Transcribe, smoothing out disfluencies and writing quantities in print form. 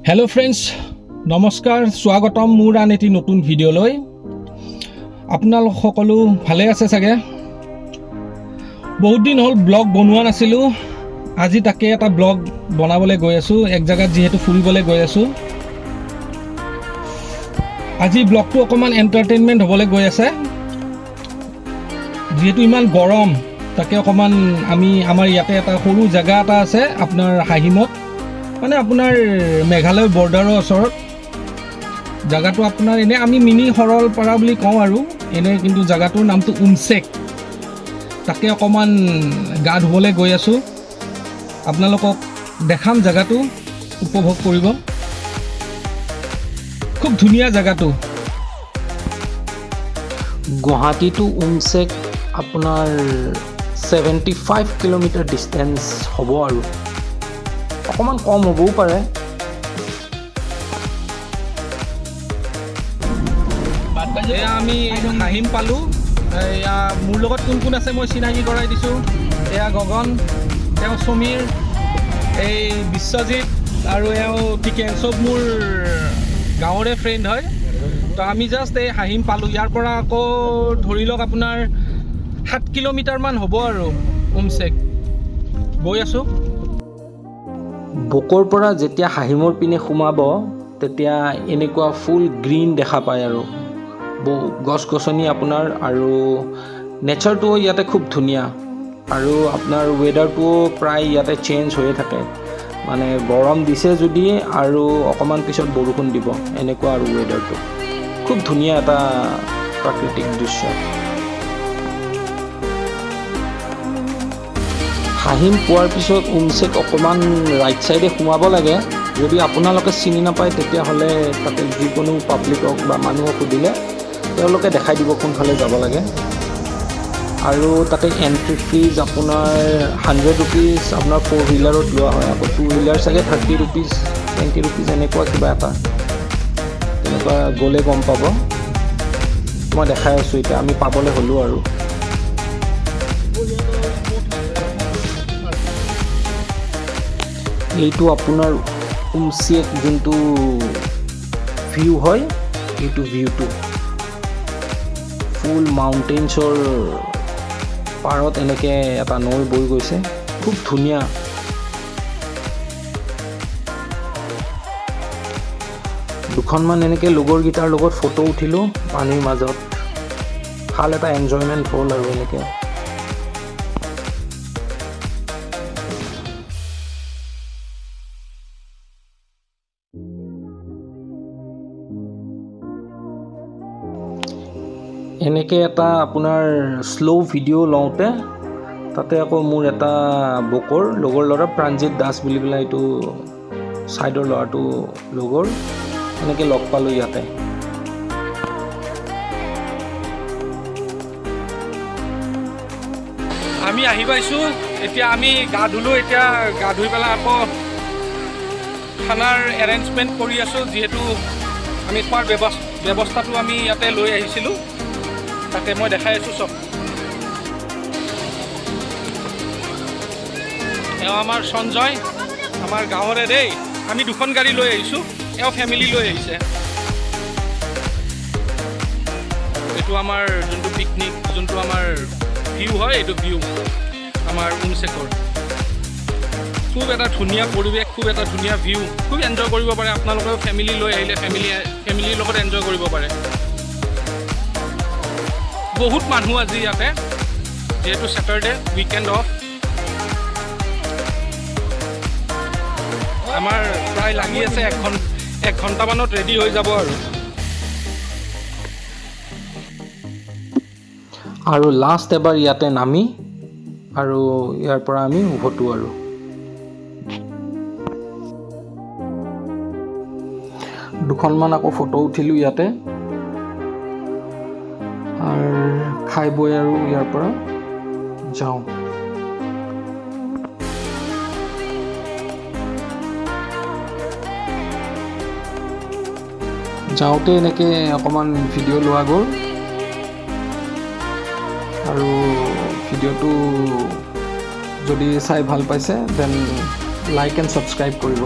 hello friends नमस्कार स्वागतम मोर आन एटी नतुन भिडिओলৈ আপোনালোক সকলো ভালে আছে চাগে বহুত দিন হল ব্লগ বনোৱা নাছিলো আজি তাকে এটা ব্লগ বনাবলৈ গৈ আছো এক জায়গাত যেহেতু ফুৰিবলৈ গৈ আছো আজি ব্লগটো অকমান এন্টাৰটেইনমেন্ট হ'বলৈ গৈ আছে যেহেতু ইমান গৰম তাকে অকমান আমি আমাৰ ইয়াতে এটা সৰু জায়গা এটা আছে আপোনাৰ হাহিমত মানে আপোনাৰ মেঘালয় বৰ্ডাৰৰ ওচৰত জায়গাটো আপোনাৰ এনে আমি মিনি হৰলপাৰা বুলি কওঁ আৰু এনে কিন্তু জায়গাটোৰ নামটো উমছেক তাকে অকমান গা ধুবলৈ গৈ আছো আপোনালোকক দেখাম জায়গাটো উপভোগ কৰিব খুব ধুনীয়া জায়গাটো গুৱাহাটী টু উমছেক আপোনাৰ 75 কিলোমিটাৰ ডিস্টেন্স হ'ব আৰু অকমান কম হ'বও পাৰে আমি হাহিম পালো এয়া মোৰ লগত কোন কোন আছে মই চিনাকি কৰাই দিছো এয়া গগন তেওঁ সমীৰ এই বিশ্বজিৎ আৰু এও টিকেন সব মোৰ গাঁৱৰে ফ্ৰেণ্ড হয় তো আমি জাষ্ট এই হাহিম পালো ইয়াৰ পৰা আকৌ ধৰি লওক আপোনাৰ 7 কিলোমিটাৰ মান হ'ব আৰু উমছেক গৈ আছো বকৰ পৰা যেতিয়া হাহিমৰ পিনে সোমাব তেতিয়া এনেকুৱা ফুল গ্ৰীণ দেখা পায় আৰু গছ গছনি আপোনাৰ আৰু নেচাৰটো ইয়াতে খুব ধুনীয়া আৰু আপোনাৰ ৱেডাৰটোও প্ৰায় ইয়াতে চেঞ্জ হৈয়ে থাকে মানে গৰম দিছে যদি আৰু অকমান পিছত বৰষুণ দিব এনেকুৱা আৰু ৱেডাৰটো খুব ধুনীয়া এটা প্ৰাকৃতিক দৃশ্য হাহিম পোৱাৰ পিছত উমছেক অকমান ৰাইট সাইডে সোমাব লাগে যদি আপোনালোকে চিনি নাপায় তেতিয়াহ'লে তাতে যিকোনো পাব্লিকক বা মানুহক সুধিলে তেওঁলোকে দেখাই দিব কোনফালে যাব লাগে আৰু তাতে এন্ট্ৰি ফিজ আপোনাৰ 100 रुपीज আপোনাৰ 4 হুইলাৰত লোৱা হয় আকৌ 2 হুইলাৰ চাগে 30 रुपीज 20 रुपीज এনেকুৱা কিবা এটা তেনেকুৱা গ'লে গম পাব মই দেখাই আছোঁ এতিয়া আমি পাবলৈ হ'লো আৰু এইটো আপোনাৰ উমছেক যোনটো ভিউ হয় এইটো ভিউটো ফুল মাউণ্টেইনছৰ পাৰত এনেকৈ এটা নৈ বৈ গৈছে খুব ধুনীয়া দুখনমান এনেকৈ লগৰকেইটাৰ লগত ফটো উঠিলোঁ পানীৰ মাজত ভাল এটা এনজয়মেণ্ট হ'ল আৰু এনেকৈ এনেকৈ এটা আপোনাৰ শ্ল' ভিডিঅ' লওঁতে তাতে আকৌ মোৰ এটা বকৰ লগৰ ল'ৰা প্ৰাণজিত দাস বুলি পেলাই এইটো ছাইডৰ ল'ৰাটো লগৰ এনেকৈ লগ পালোঁ ইয়াতে আমি আহি পাইছোঁ এতিয়া আমি গা ধুলোঁ এতিয়া গা ধুই পেলাই আকৌ খানাৰ এৰেঞ্জমেণ্ট কৰি আছোঁ যিহেতু আমি খোৱাৰ ব্যৱস্থাটো আমি ইয়াতে লৈ আহিছিলোঁ তাকে মই দেখাই আছোঁ চব এওঁ আমাৰ সঞ্জয় আমাৰ গাঁৱৰে দেই আমি দুখন গাড়ী লৈ আহিছোঁ এওঁ ফেমিলি লৈ আহিছে এইটো আমাৰ যোনটো পিকনিক যোনটো আমাৰ ভিউ হয় এইটো ভিউ আমাৰ উমছেকৰ খুব এটা ধুনীয়া পৰিৱেশ খুব এটা ধুনীয়া ভিউ খুব এনজয় কৰিব পাৰে আপোনালোকেও ফেমিলি লৈ আহিলে ফেমিলিৰ লগত এনজয় কৰিব পাৰে বহুত মানুহ আজি ইয়াতে যেহেতু স্যাটাৰডে উইকেণ্ড অফ আমাৰ প্ৰায় লাগি আছে এক ঘণ্টামানত ৰেডি হৈ যাব আৰু লাষ্ট এবাৰ ইয়াতে নামি আৰু ইয়াৰ পৰা আমি উভতো আৰু দুখনমান আকৌ ফটো উঠিলোঁ ইয়াতে আৰু খাই বৈ আৰু ইয়াৰ পৰা যাওঁ যাওঁতে এনেকৈ অকণমান ভিডিঅ' লোৱা গ'ল আৰু ভিডিঅ'টো যদি চাই ভাল পাইছে দেন লাইক এণ্ড ছাবস্ক্ৰাইব কৰিব